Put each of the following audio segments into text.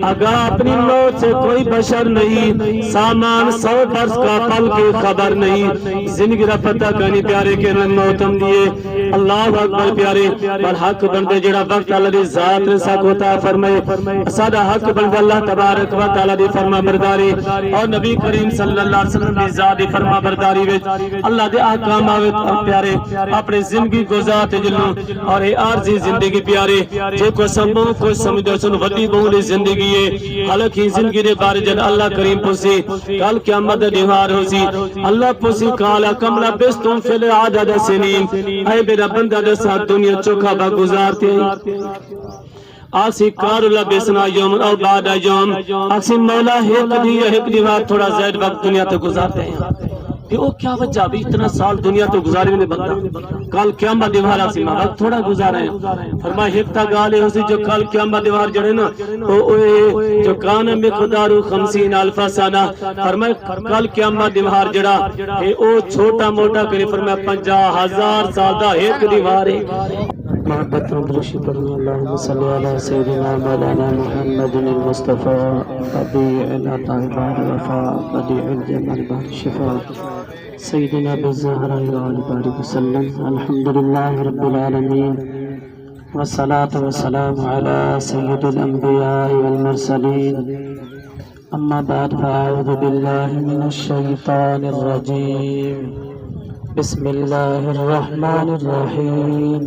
اگر اپنی موت سے کوئی بشر نہیں، سامان 100 برس کا پل کی خبر نہیں، زندگی کا پتہ کہنی پیارے کے موتم دیے۔ اللہ اکبر پیارے، پر حق بندے جڑا وقت اللہ دی ذات نے سکوتا فرمائے، سادہ حق بندے اللہ تبارک و تعالی دی فرما برداری اور نبی کریم صلی اللہ علیہ وسلم دی ذات دی فرما برداری وچ اللہ دے احکام آوے پیارے اپنے زندگی گزارتے جلوں، اور اے عارضی زندگی پیارے جے کو سمبھو کو سمجھو سن وڈی بہلی زندگی ہے، حالانکہ زندگی دے بارے جد اللہ کریم پوسی کل قیامت دیوار ہو سی، اللہ پوسی کالا کم لبستم فی العدد سنین، اے میرا بندہ دے ساتھ دنیا چوکھا با گزارتے ہیں، آسی کار لبسنا یوم او بعد یوم، آسی مولا ایک دیوار تھوڑا زائد وقت دنیا تے گزارتے ہیں، کہ وہ کیا وجہ بھی اتنا سال دنیا تو گزارے میں بندہ کل قیامت دیوار آسی ماں وقت تھوڑا گزارے ہیں، فرمایا ہکتا گالے ہو سی جو کل قیامت دیوار جڑے نا جو کان مقدار 50,000 سانہ، فرمایا کل قیامت دیوار جڑا او چھوٹا موٹا کرے، فرمایا 50,000 سال دا ایک دیوار ہے۔ محبت رشی پڑھنے اللہم صلی اللہ سیدنا مولانا محمد المصطفیٰ بدیع العطائبار وفا بدیع الجمال بار شفا سیدنا بالزہرہ وآل بارک وسلم۔ الحمدللہ رب العالمین والصلاة والسلام علی سید الانبیاء والمرسلین، اما بعد فاعوذ باللہ من الشیطان الرجیم، بسم اللہ الرحمن الرحیم،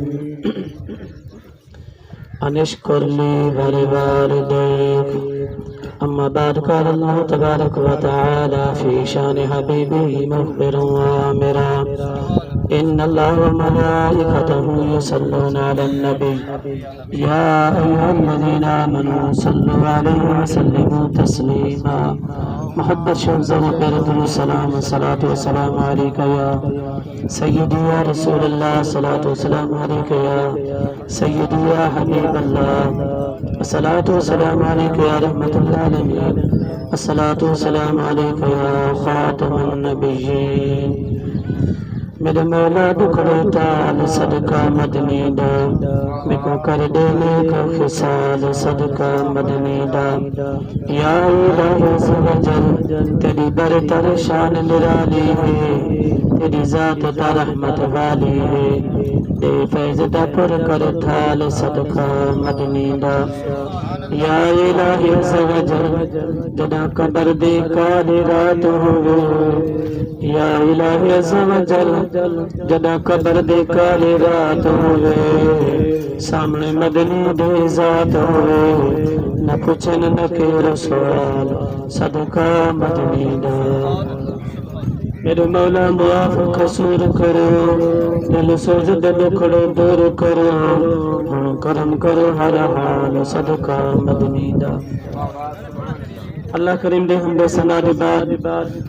انشکر لی ولوالدیک۔ اما بعد قال اللہ تبارک و تعالی فی شان حبیبہ مخبرا وآمرا، ان اللہ وملائکتہ یصلون علی النبی یا ایھا الذین آمنوا صلوا علیہ وسلموا تسلیما۔ محبت شمزہ و پیرت السلام صلاة و سلام علیکہ یا سیدی یا رسول اللہ، صلاة و سلام علیکہ یا سیدی یا حبیب اللہ، صلاة و سلام علیکہ یا رحمت العالمین، صلاة و سلام علیکہ یا خاتم النبیین۔ میرے مولا دکھڑے تال صدقہ مدنی دا، مکو کر دینے کا خصال صدقہ مدنی دا، یا الہ عز و جل تیری برتر شان نرالی ہے، تیری ذات تا رحمت والی ہے، دے فیض دا پر کر تھال صدقہ مدنی دا، یا الہ عز و جل جدا قبر دے کالی رات ہوئے، یا الہ عز و جل جدا قبر دے کالی رات ہوئے، سامنے مدنی دے ذات ہوئے، نہ پوچھن نہ کیر سوال صدقہ مدنی دا۔ میرے مولا معاف قصور کرو، دل سوزد دکھڑ دور کرو، کرم کرو ہر حال صدقہ مدنی دا۔ اللہ کریم دے ہم دے سنا دے بعد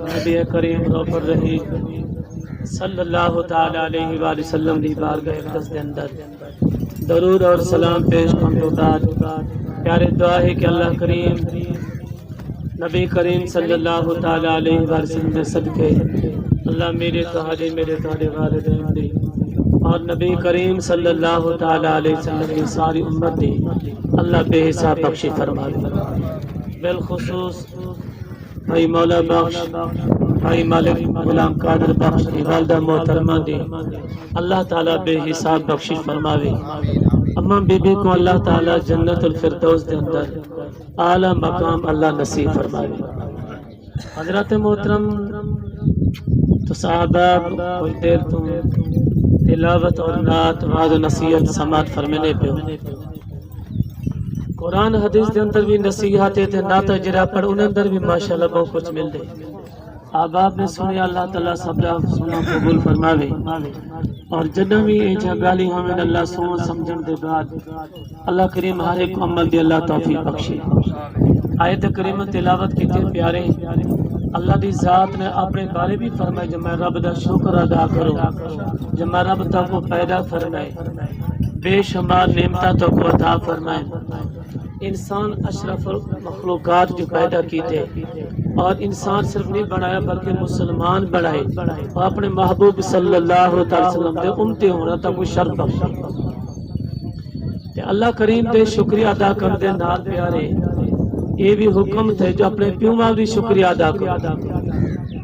نبی کریم غفر رہی صلی اللہ تعالی علیہ وآلہ وسلم دی بارگاہ اقدس دے اندر درود اور سلام پیش کرنے کے بعد پیارے دعا ہے کہ اللہ کریم نبی کریم صلی اللہ تعالی علیہ وآلہ وسلم دے صدقے اللہ میرے تہاڈے والدین دی اور نبی کریم صلی اللہ تعالی علیہ وسلم کی ساری امت دی اللہ بے حساب بخشی فرما دے۔ بالخصوص بھائی مولا بخش، بھائی مالک غلام قادر بخش کی والدہ محترمہ دی اللہ تعالیٰ بے حساب بخشش فرماوے، اماں بی بی کو اللہ تعالیٰ جنت الفردوس دے اندر اعلیٰ مقام اللہ نصیب فرماوے۔ حضرات محترم تو صحابہ کوئی دیر تو تلاوت اور نعت وعظ و نصیحت سماعت فرمانے پہ قرآن حدیث دے اندر بھی نصیحت تے نعت جرا پڑھ انہاں اندر بھی ماشاءاللہ بہت کچھ مل دے۔ آپ نے سنے اللہ تعالیٰ سب سنا قبول فرماوے، اور جنہ بھی ایچا گالی ہمیں اللہ سون سمجھن دے بعد اللہ کریم ہر ایک عمل دے اللہ توفیق بخشے۔ آیت کریم تلاوت کی تے پیارے اللہ دی ذات نے اپنے بارے بھی فرمائے جو میں رب دا شکر ادا کروں، جو میں رب تا کو پیدا فرمائے، بے شمار نعمتہ تو کو عطا فرمائے، انسان اشرف مخلوقات جو پیدا کیتے اور انسان صرف نہیں بنایا بلکہ مسلمان بنائے اور اپنے محبوب صلی اللہ علیہ وسلم دے امتی ہونا تا کوئی شرط بخشے۔ اللہ کریم دے شکریہ ادا کر دے نال پیارے یہ بھی حکم تھے جو اپنے پیو ماں بھی شکریہ ادا کرو.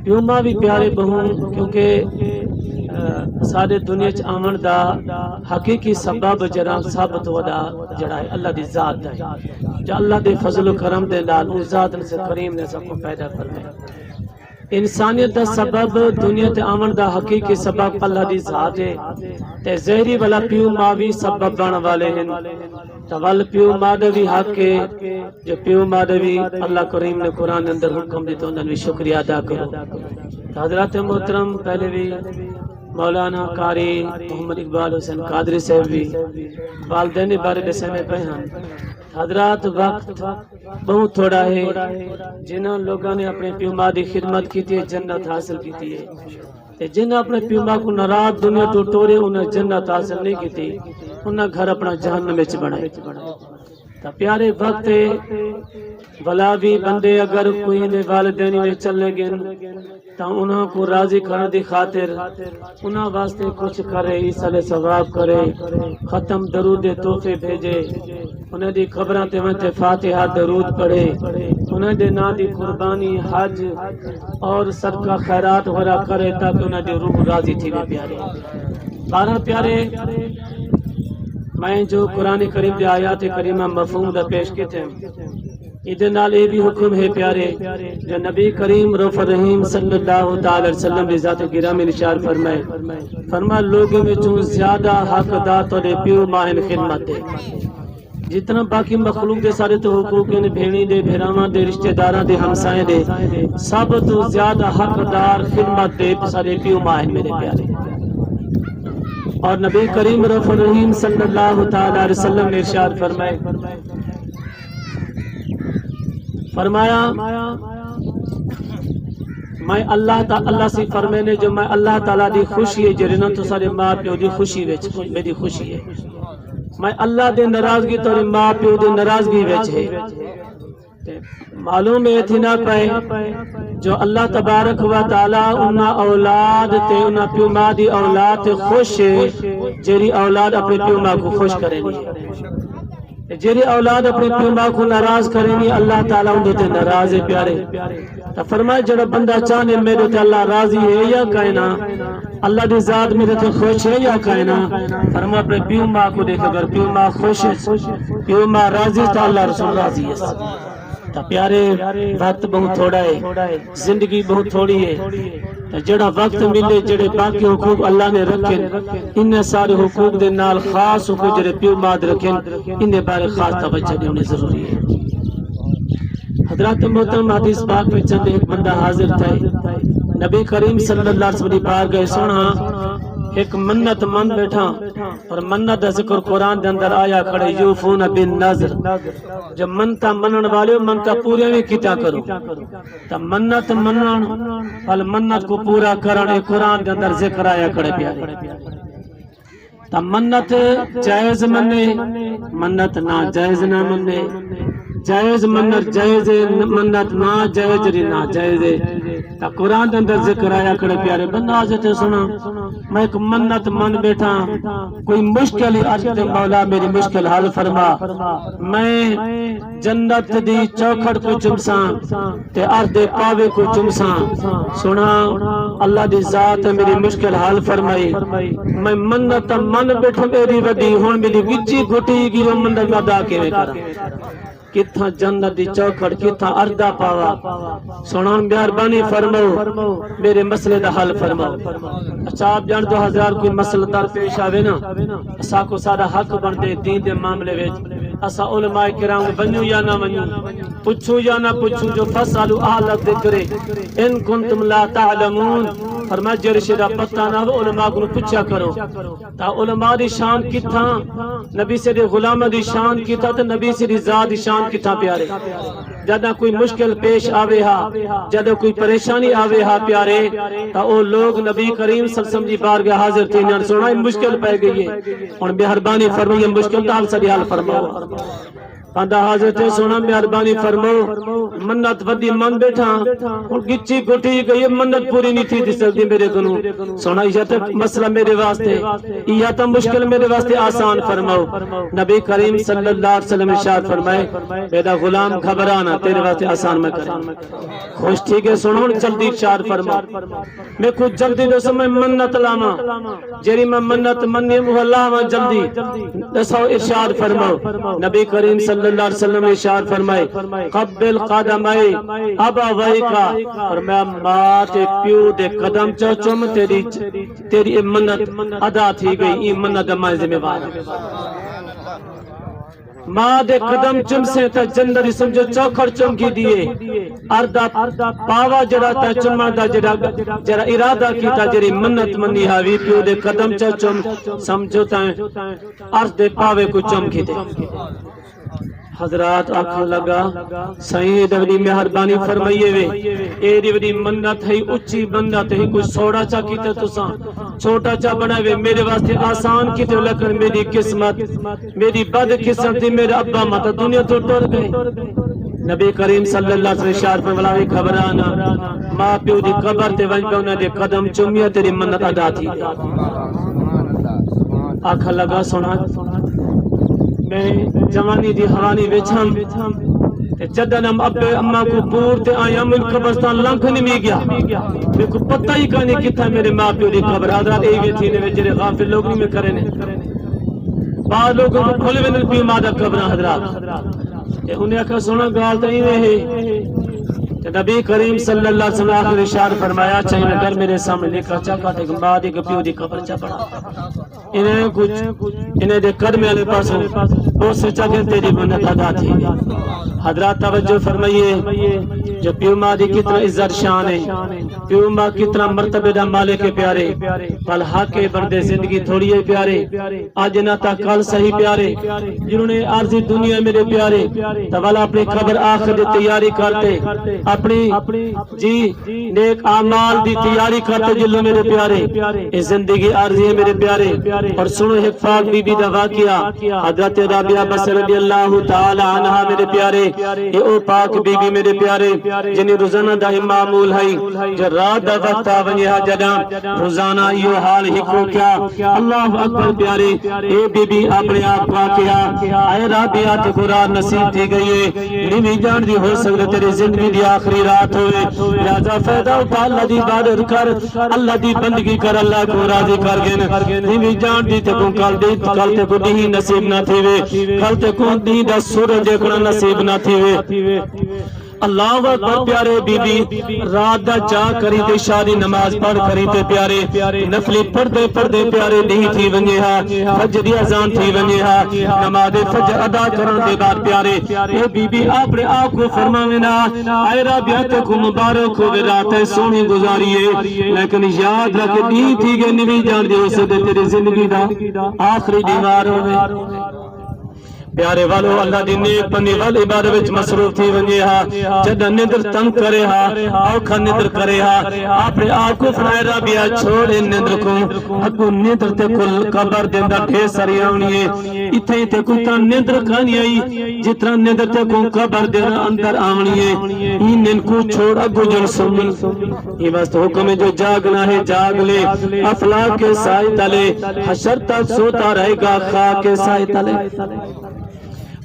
پیو ماں بھی پیارے بہوں کیونکہ سارے دنیا چ آمن دا حقیقی سبب جرام ثابت ودا جڑا ہے اللہ دی ذات ہے. جو اللہ دے فضل و کرم دے نال اس ذات سے کریم نے سب کو پیدا فرمایا. انسانیت دا سبب دنیا تے آمن دا حقیقی سبب اللہ دی ذات ہے تے زہری والا پیو ماں بھی سبب بن والے ہیں. تول پیو ماں دا بھی حق ہے جو پیو ماں دا بھی اللہ کریم نے قرآن اندر حکم دیتا انہوں نے شکریہ ادا کرو. حضرات محترم پہلے بھی مولانا قاری محمد اقبال حسین قادری صاحب بھی والدین بارے بسے میں پہن. حضرات وقت بہت تھوڑا ہے جنہوں لوگوں نے اپنے پیو ماں دی خدمت کی تھی جنت حاصل کی تھی. جنہوں اپنے پیو ماں کو ناراض دنیا تو ٹورے انہیں جنت حاصل نہیں کی تھی انہیں گھر اپنا جہنم میں بنائے. تا پیارے وقت بلا بھی بندے اگر کوئی نے والدین میں چلنے گئے تا انہوں کو راضی کرنے دی خاطر انہوں واسطے کچھ کرے ایصال ثواب کرے ختم درود تحفے بھیجے انہیں دی قبران تے وانتے فاتحہ درود پڑھے انہیں دے نا دی قربانی حج اور صدقہ خیرات وغیرہ کرے تاکہ انہیں دی روح راضی تھی بھی پیارے. بارہ پیارے میں جو قرآن کریم دے آیات کریمہ مفہوم دا پیش کے تھے ادھے نال یہ بھی حکم ہے پیارے جو نبی کریم رف الرحیم صلی اللہ علیہ وسلم بھی ذات گرامی نشار فرمائے لوگوں میں چون زیادہ حق دا تو دے پیو ماہن خدمت دے. جتنا باقی مخلوق دے سارے تو حقوق نے بھیڑی دے بھیراواں دے رشتہ داراں دے ہمسائے دے سب تو زیادہ حقدار خدمت دے سارے پیو ماہن میرے پیارے. اور نبی کریم رف الرحیم صلی اللہ علیہ وسلم نے ارشاد فرمایا میں اللہ سے فرمینے جو میں اللہ تعالیٰ دی خوشی ہے جرنا تو سارے ماں پیو دی خوشی ویچ میری خوشی ہے. میں اللہ دے ناراضگی تو ماں پیو دی ناراضگی ویچ ہے. معلوم ہے تھی نہ پائے جو اللہ تبارک و تعالیٰ انہا اولاد تے انہا پیو ماں دی اولاد تے خوش ہے جیری اولاد اپنے پیو ماں کو خوش کریں گی. جیری اولاد اپنے پیو ماں کو ناراض کریں گی اللہ تعالیٰ ان تے ناراض ہے پیارے. تو فرمائے جڑا بندہ چاہنے میرے تے اللہ راضی ہے یا کائنا اللہ دی ذات میرے تے خوش ہے یا کائنا فرمائے اپنے پیو ماں کو دیکھ اگر پیو ماں خوش ہے پیو ماں راضی تو اللہ رسول راضی ہے. تا پیارے وقت بہت تھوڑا ہے زندگی بہت تھوڑی ہے جڑا وقت ملے جڑے باقی حقوق اللہ نے رکھیں انہیں سارے حقوق دے نال خاص حقوق جڑے پیو ماد رکھیں انہیں بارے خاص توجہ دینے ضروری ہے. حضرات محترم حدیث پاک میں چند ایک بندہ حاضر تھا نبی کریم صلی اللہ علیہ وسلم پاک گئے سونا ایک منت من بیٹھا اور منت دا ذکر قرآن دے اندر آیا کھڑے یوفون بن نظر جب منتا منن والے منتا پورے میں کیتا کرو تا منت منن پھل منت کو پورا کرنے قرآن دے اندر ذکر آیا کھڑے پیارے. تا منت جائز مننے منت نا جائز نہ مننے جائز منت جائز منت نا جائز نا جائز. تا قرآن دے اندر ذکر آیا کھڑے پیارے بندہ حضرت سنا میں ایک منت من بیٹھا کوئی مشکل عرض تے مولا میری مشکل حل فرما میں جنت دی چوکھٹ کو چمساں تے عرض دے پاوے کو چمساں سنا اللہ دی ذات میری مشکل حل فرمائی میں منت من بیٹھا میری وڈی ہون میری وچی گھٹی گی جو منت ادا کیویں کراں کتھا جنت دی چوکھٹ کتھا اردہ پاوا سنان مہربانی فرماؤ میرے مسئلے دا حل فرماؤ. اچھا آپ جان دو ہزار کوئی مسئلہ در پیش آوے نا اسا کو سارا حق بن دے دین دے معاملے وچ اسا علماء کرام بنیو یا نہ بنیو پوچھو یا نہ پوچھو جو فصلو اہل الذکر ان کنتم لا تعلمون فرمایا جرشی دا پتہ نہ ہو علماء کو پوچھا کرو. تا علماء دی شان کتھا نبی سے دی غلام دی شان کتھا تے نبی سے دی ذات دی شان کتھا پیارے. جدہ کوئی مشکل پیش آوے ہا جدہ کوئی پریشانی آوے ہا پیارے تا او لوگ نبی کریم صلی اللہ علیہ وسلم دی بارگاہ حاضر تھے انہوں نے سنا مشکل پہ گئی ہے اور مہربانی فرمائیے مشکل تا آپ سے حل فرماؤ. پندہ حضرت سونا مہربانی فرمو منت ودی من بیٹھا اور گچی گٹی گئی منت پوری نہیں تھی سکتی میرے کنو سونا یہ تک مسئلہ میرے واسطے یہ تک مشکل میرے واسطے آسان فرماؤ نبی کریم صلی اللہ علیہ وسلم ارشاد فرمائے میرا غلام گھبرانا تیرے واسطے آسان میں کریں خوش ٹھیک ہے سنو جلدی ارشاد فرماؤ میں کچھ جلدی دسو میں منت لاما جیری میں منت منی محلہ میں جلدی دسو ارشاد فرماؤ نبی کریم صلی اللہ علیہ وسلم ارشاد فرمائے قبل قدمائی ابویک اور میں ماں تے پیو دے قدم چوم تیری منت ادا تھی گئی یہ منت میں ذمہ وار ماں دے قدم چم سے تا جندری سمجھو چوکھڑ چم کی دیئے اردہ پاوا جڑا تا چمہ دا جڑا ارادہ کی تا جڑی منت منی ہاوی پیو دے قدم چم سمجھو تا ارد دے پاوے کو چم کی دے حضرات آنکھاں لگا سائیں دوری مہربانی فرمائیے وے اے دوری منت ہے اچھی بندت ہے کوئی سوڑا چا کیتے تو ساں چھوٹا چا بنائے وے میرے واسطے آسان کیتے لیکن میری قسمت میری بد قسمت تھی میرا ابا ماتا دنیا تو ٹر گئے نبی کریم صلی اللہ علیہ وسلم پر بلاوی خبرانا ماں پیو دی قبر تے ونج پہ انہیں دے قدم چومیا تیری منت ادا تھی آنکھاں لگا سونا میں جوانی دی حوانی ویچھم جدنم ابے اممہ کو پورتے آیا من قبرستان لنکھ نمی گیا میں کو پتہ ہی کہنے کتا میرے ماں پیو دی قبر حضرات ایوی تھی نے جرے غافل لوگ نہیں میں کرنے بعض لوگوں کو کھولے میں پیو مادہ قبران حضرات انہیں کہا سونا گالتا ہی نہیں نبی کریم صلی اللہ علیہ وسلم آخر اشار فرمایا چاہیے اگر میرے سامنے لکھا چاکا تھے کہ بعد ایک پیو دی قبر چا پڑا انہیں دے قدمے علی پاسوں بہت سے چاکے تیری منت ادا تھی حضرات توجہ فرمائیے جو پیو ماں دی کتنا عزت شان ہے پیو ماں کتنا مرتبہ دا مالک پیارے پل حق بردے زندگی تھوڑی ہے پیارے آج نہ تا کل صحیح پیارے جنہوں نے عارضی دنیا میرے پیارے توالا اپنی قبر آخر دی تیاری کرتے اپنی جی نیک اعمال دی تیاری کرتے جلو میرے پیارے اس زندگی عارضی ہے میرے پیارے اور سنو ایک پاک بی بی دا واقعہ حضرت رابعہ بصری رضی اللہ تعالی عنہ میرے پیارے یہ او پاک بی بی میرے پیارے جنہیں روزانہ دا معمول ہے جو رات دا وقت آونی ہے جدہ روزانہ یہ حال ہی کو کیا اللہ اکبر پیارے اے بی بی اپنے آپ واقعہ اے رابعہ تے قرآن نصیب تھی گئی ہے نہیں جان دی ہو سکتے تیری زندگی دی آخری رات ہوئے لہذا فیدہ اٹھا اللہ دی عبادت کر اللہ دی بندگی کر اللہ کو راضی کر گئے نہیں جان دی تے کون کل تے کو نہیں نصیب نہ تھی وے کل تے کو نہیں دا سورج دیکھنا نصیب نہ تھی وے اللہ اکبر پیارے بی بی رات دا چاہ کری تے شادی نماز پڑھ کری تے پیارے نفلی پڑھتے پیارے نہیں تھی ونجے ہاں فجر دی اذان تھی ونجے ہاں نماز فجر ادا کرن دے بعد پیارے اے بی بی اپنے آپ کو فرماوینا اے رابعہ تے کو مبارک ہوئے رات سونی گزاریے لیکن یاد رکھ نہیں تھی کہ نبی جان دی ہو سکتے تیری زندگی دا آخری دیوار ہوئے پیارے والو اللہ دی نیک بندی وال عبادت وچ مصروف تھی ونجے ہا جد نظر تنگ کرے ہا اوکھا نظر کرے ہا اپنے آپ کو فرمایا رابعہ چھوڑے نظر کو اگو نظر تے کل قبر دے اندر ڈھیر ساری آونی ہے ایتھے تے کوئی تا نظر کھانی آئی جتنا نظر تے کو قبر دے اندر آونی ہے ان کو چھوڑ اگو جن سنی یہ بس حکم ہے جو جاگنا ہے جاگ لے افلاک کے سائے تلے حشر تک سوتا رہے گا خاک کے سائے تلے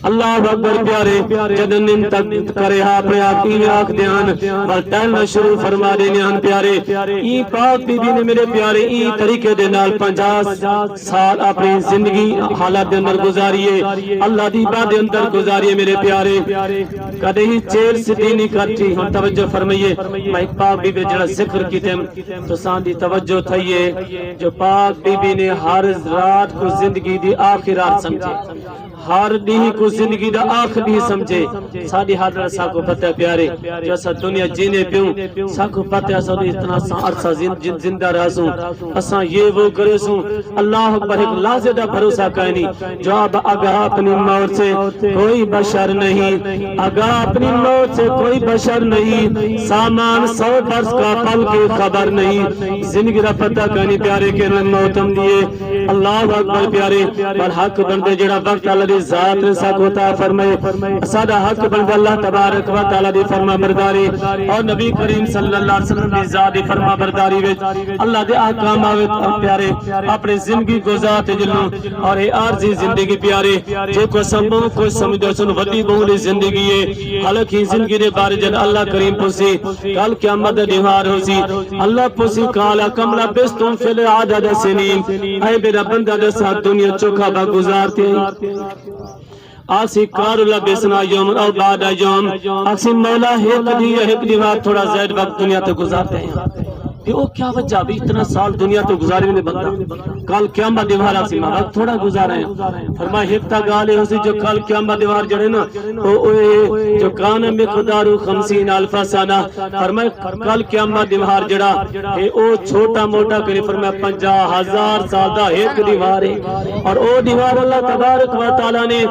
اللہ اکبر پیارے جدن تک کرے ہاں اپنے آپ کی آنکھ دیان بل ٹہلنا شروع فرما دینے ہن پیارے ای پاک بی بی نے میرے پیارے ای طریقے دے نال 50 سال اپنی زندگی حالات دے اندر گزاریے اللہ دی عبادت دے اندر گزاریے میرے پیارے کدے ہی چیل سدی نہیں کرتی ہن توجہ فرمائیے میں پاک بی بی جڑا ذکر کیتے تو ساندی توجہ تھئیے جو پاک بی بی نے ہر رات کو زندگی دی آخری رات سمجھے ہر دن کو زندگی دا آخری سمجھے ساڑھی حضرت سا کو پتہ پیارے جو اسا دنیا جینے پیوں سا کو پتہ اسا اتنا عرصہ زندہ رہسوں اسا یہ وہ کرے سوں اللہ اکبر ایک لازدہ بھروسہ کہنی جو اب آگاہ اپنی موت سے کوئی بشر نہیں آگاہ اپنی موت سے کوئی بشر نہیں سامان 100 برس کا پل کی خبر نہیں زندگی دا پتہ کہنی پیارے کے موتم دیئے اللہ اکبر پیارے پر حق بندے جڑا وقت اللہ دی ذات رزق عطا فرمائے سادہ حق بند اللہ تبارک و تعالی دی فرما برداری اور نبی کریم صلی اللہ علیہ وسلم دی ذات دی فرما برداری وچ اللہ دے احکام آوت پیارے اپنی زندگی گزارتے جلوں اور اے عارضی زندگی پیارے جے کو سمبو کو سمجھو سن وڈی بہلی زندگی ہے حالانکہ زندگی دے بارے جن اللہ کریم پوسی کل قیامت دیوار ہوسی اللہ پوسی کالا کم لبستم فی العدد سنین اے میرا بندہ دسا دنیا چوکھا با گزارتے آسی کار لبسنا یوم او بعد یوم آسی مولا ایک دیوار تھوڑا زائد وقت دنیا تے گزارتے ہیں کہ وہ کیا وجہ بھی اتنا سال دنیا تو گزارے میں بندہ کل قیامت دیوار آسی ماں وقت تھوڑا گزارے ہیں فرمائے ہکتا گالے ہوسی جو کل قیامت دیوار جڑے نا جو کان مقدارو 50,000 سانہ فرمائے کل قیامت دیوار جڑا او چھوٹا موٹا کرے فرمائے 50,000 سال دا ایک دیوار ہے اور او دیوار اللہ تبارک و تعالیٰ نے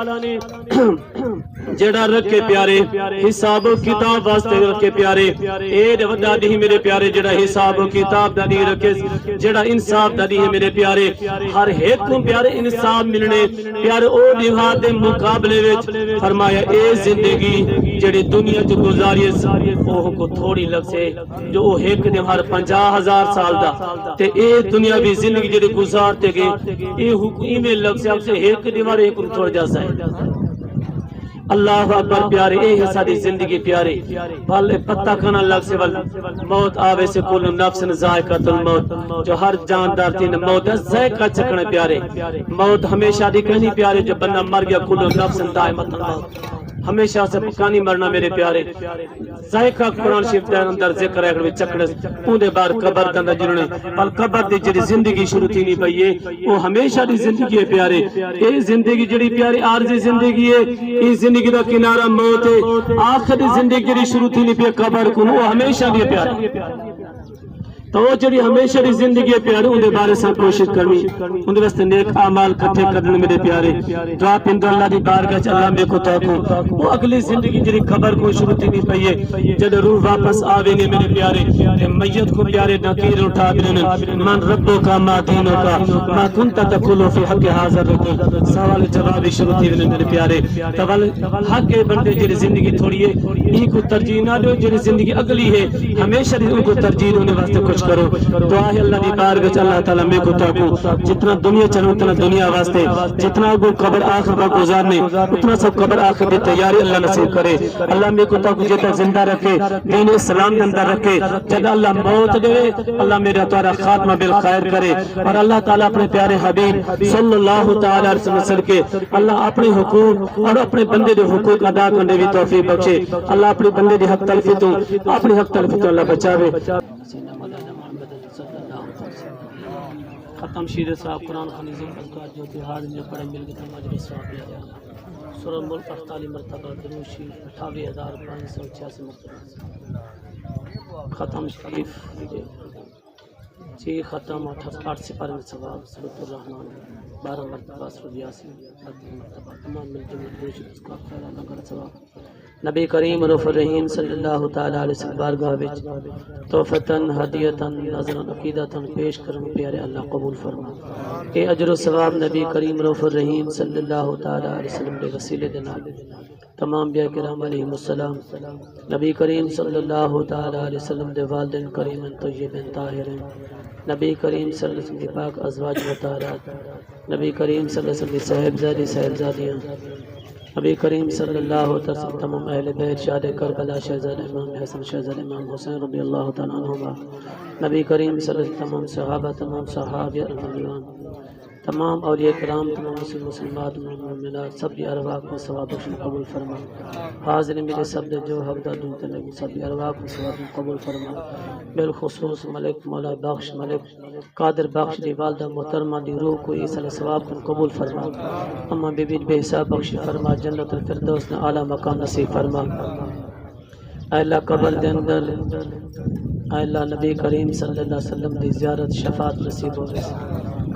جڑا رکھے پیارے حساب و کتاب واسطے رکھے پیارے اے وڈا دی میرے پیارے جڑا حساب و کتاب دا نہیں رکھے جڑا انصاف دا نہیں میرے پیارے ہر ایک کو پیارے انصاف ملنے پیارے او دیوار دے مقابلے وچ فرمایا اے زندگی جڑی دنیا چ گزاری او کو تھوڑی لگ سے جو او ایک دیوار 50,000 سال دا تے اے دنیا بھی زندگی جڑی گزارتے گئے اے حکم میں لگ سے اب سے ایک دیوار ایک تھوڑ جا ہے اللہ اکبر پیارے اے حصہ دی زندگی پیارے بھلے پتہ کھانا لگ سے موت آوے سے کل نفس ذائقۃ الموت جو ہر جاندار تین موت ذائقہ چکھنے پیارے موت ہمیشہ دی کہنی پیارے جو بندہ مر گیا کل نفس دائمۃ الموت ہمیشہ سے پکانی مرنا میرے پیارے ذائقہ قرآن شریف دے اندر ذکر ہے چکڑے اوندے بار قبر دندا جننے پر قبر دی جڑی زندگی شروع تھی نہیں پئی ہے وہ ہمیشہ دی زندگی ہے پیارے اے زندگی جڑی پیارے عارضی زندگی ہے اس زندگی دا کنارہ موت ہے آخری زندگی جڑی شروع تھی نہیں پئی قبر کو وہ ہمیشہ دی پیارے تو وہ جڑی ہمیشہ دی زندگی ہے پیارے اندے بارے سے کوشش کرنی اندے واسطے نیک اعمال کٹھے کرنے میرے پیارے دعا پندر اللہ دی بارگاہ چ اللہ میں کو توقع وہ اگلی زندگی جڑی قبر کو شروع تھی نہیں پئی ہے جب روح واپس آوے نے میرے پیارے میت کو پیارے نکیر اٹھا دینے من ربو کا ما دینو کا ما کنت تقولو فی حق حاضر رکھو سوال جواب شروع تھی میرے پیارے حق بندے جڑی زندگی تھوڑی ہے ان کو ترجیح نہ دو جڑی زندگی اگلی ہے ہمیشہ ان کو ترجیح ہونے واسطے کچھ کرو دعا ہے اللہ دی بارگاہ اللہ تعالیٰ میں کو تاکو جتنا دنیا چلو اتنا دنیا واسطے جتنا کو قبر آخر کا گزارنے اتنا سب قبر آخر دی تیاری اللہ نصیب کرے اللہ میں کو تاکو جتا زندہ رکھے دین اسلام اندر رکھے جب اللہ موت دے اللہ میرا تارا خاتمہ بالخیر کرے اور اللہ تعالیٰ اپنے پیارے حبیب صلی اللہ تعالیٰ علیہ وسلم کے اللہ اپنے حقوق اور اپنے بندے دے حقوق ادا کرنے بھی توفیق بخشے اللہ اپنے بندے دے حق تلفتوں اپنے حق تلفتوں اللہ بچاوے ختم شیر صاحب قرآن خانیزم کا جو تہار میں پڑھے مل گئے مجلس صاحب لیا جانا سورہ ملک 48 مرتبہ درود شریف 58,586 مرتبہ ختم شریف جی ختم 8 سپارے میں ثواب سورۃ الرحمن 12 مرتبہ سورۃ یاسین 30 مرتبہ تمام مل کے درود شریف کا خیر اللہ کا ثواب نبی کریم رف الرحیم صلی اللہ تعالی علیہ وسلم بارگاہ وچ تحفتاً ہدیتاً نظراً عقیدتاً پیش کروں پیارے اللہ قبول فرما اے اجر و ثواب نبی کریم رف الرحیم صلی اللہ تعالی علیہ وسلم کے وسیلے دے نال تمام انبیاء کرام علیہم السلام نبی کریم صلی اللہ تعالی علیہ وسلم دے والدین کریم طیبین طاہرین نبی کریم صلی اللہ علیہ وسلم کی پاک ازواج مطہرات نبی کریم صلی اللہ علیہ وسلم صاحبزادیاں نبی کریم صلی اللہ علیہ وسلم تمام اہل بیت شہداء کربلا شہزادہ امام حسن شہزادہ امام حسین رضی اللہ تعالیٰ عنہما نبی کریم صلی اللہ علیہ وسلم تمام صحابہ تمام صحابہ رضوان تمام اولیاء کرام تمام مسلمات مومنات سب کی ارواح کو ثواب قبول فرما حاضر میرے سب جو حق دادوں تلے سب کی ارواح کو ثواب قبول فرما بالخصوص ملک مولا بخش ملک قادر بخش دی والدہ محترمہ دی روح کو اس علیہ ثواب کو قبول فرما اما بی بی بے حساب بخش فرما جنت الفردوس نے اعلیٰ مقام نصیب فرما اے اللہ قبر دے اندر اے اللہ نبی کریم صلی اللہ علیہ وسلم دی زیارت شفاعت نصیب ہو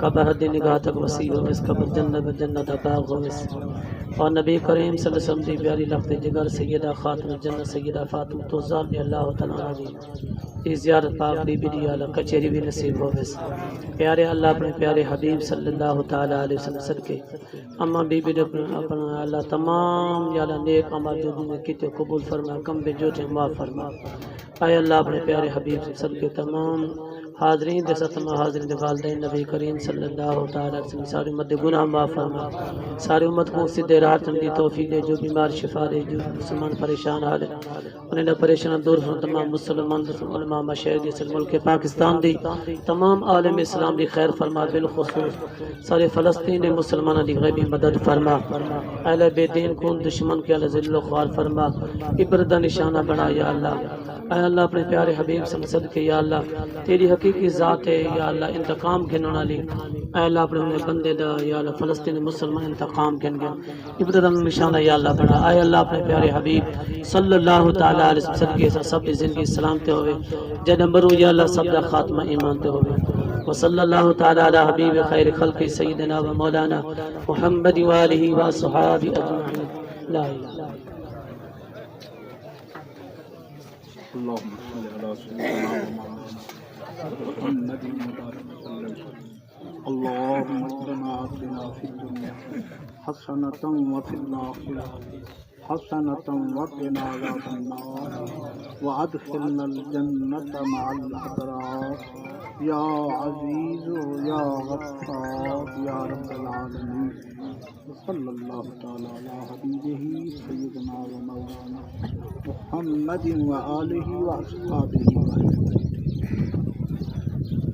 قبر حد نگاہ تک وسیع ہو اس قبر جنت جنت باغ ہو اس اور نبی کریم صلی اللہ علیہ وسلم دی پیاری لفظ جگر سیدہ خاتم جنت سیدہ فاطمہ الزہرا اللہ تعالی عنہ کی زیارت پاک بی بی دی اعلی کچہری بھی نصیب ہو اس پیارے اللہ اپنے پیارے حبیب صلی اللہ تعالی علیہ وسلم صدقے اما بی بی اپنا اللہ تمام یا اللہ نیک عمل جو نے کیتے قبول فرما کم بے جو تھے معاف فرما اے اللہ اپنے پیارے حبیب صدقے تمام حاضرین دے ستمہ حاضرین دے والدین نبی کریم صلی اللہ تعالی علیہ وسلم ساری امت دے گناہ معاف فرما ساری امت کو سیدھے راہ دی توفیق دے جو بیمار شفا دے جو مسلمان پریشان حال انہیں نہ پریشان دور فرما تمام مسلمان علماء مشاہد اس ملک پاکستان دی تمام عالم اسلام دی خیر فرما بالخصوص سارے فلسطین دے مسلمانوں دی غیبی مدد فرما اہل بے دین کون دشمن کے اللہ ذل و خوار فرما عبرت دا نشانہ بنا یا اللہ اے اللہ اپنے پیارے حبیب سے صدقے یا اللہ تیری حقیقی ذات ہے یا اللہ انتقام گنن والی اے اللہ اپنے بندے دا یا اللہ فلسطین مسلمان انتقام گن گن عبرت دا نشانہ یا اللہ بنا اے اللہ اپنے پیارے حبیب صلی اللہ تعالی علیہ وسلم صدقے سے سب کی زندگی سلامت ہوئے جد مرو یا اللہ سب دا خاتمہ ایمان تے ہوئے وصلی اللہ تعالی علی حبیب خیر خلق سیدنا و مولانا محمد و آلہ و صحابہ اجمعین لا الہ اللهم صل على سيدنا محمد اللهم ربنا آتنا في الدنيا حسنة وفي الآخرة حسنة وقنا عذاب النار وأدخلنا الجنة مع الأبرار يا عزيز يا غفار يا رب العالمين وصلى الله تعالى على حبيبه سيدنا ومولانا محمد وآله وأصحابه